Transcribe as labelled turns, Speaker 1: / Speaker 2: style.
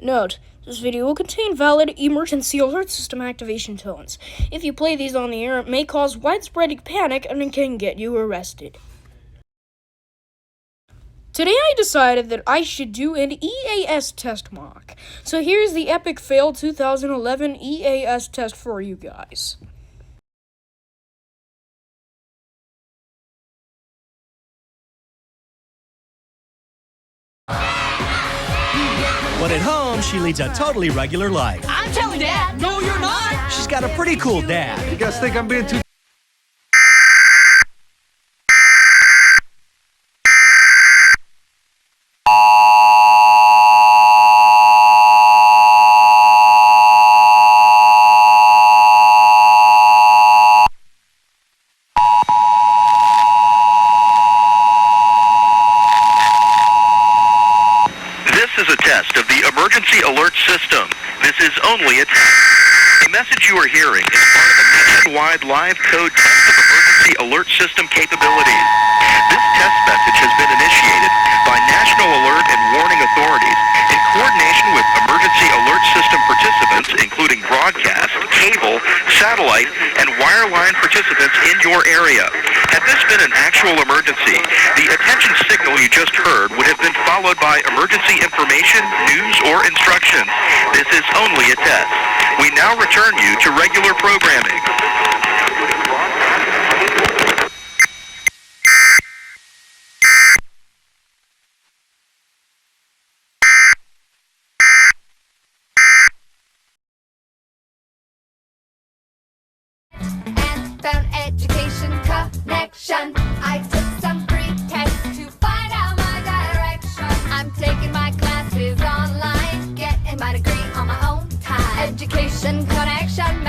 Speaker 1: Note, this video will contain valid emergency alert system activation tones. If you play these on the air, it may cause widespread panic and it can get you arrested. Today I decided that I should do an EAS test mock. So here's the Epic Fail 2011 EAS test for you guys.
Speaker 2: But at home, she leads a totally regular life.
Speaker 3: I'm telling Dad. No, you're not.
Speaker 2: She's got a pretty cool dad.
Speaker 4: You guys think I'm being too...
Speaker 5: This is a test of the emergency alert system. This is only a message you are hearing is part of a nationwide live code test of emergency alert system capabilities. This test message has been initiated by National Alert and Warning Authorities in coordination with emergency alert system participants, including broadcast, cable, satellite, and wireline participants in your area. Had this been an actual emergency, the attention signal you just heard would have been followed by emergency information, news, or instructions. This is only a test. We now return you to regular programming.
Speaker 6: And found education connection. I took some free tests to find out my direction. I'm taking my classes online, getting my degree on my own time. Education connection.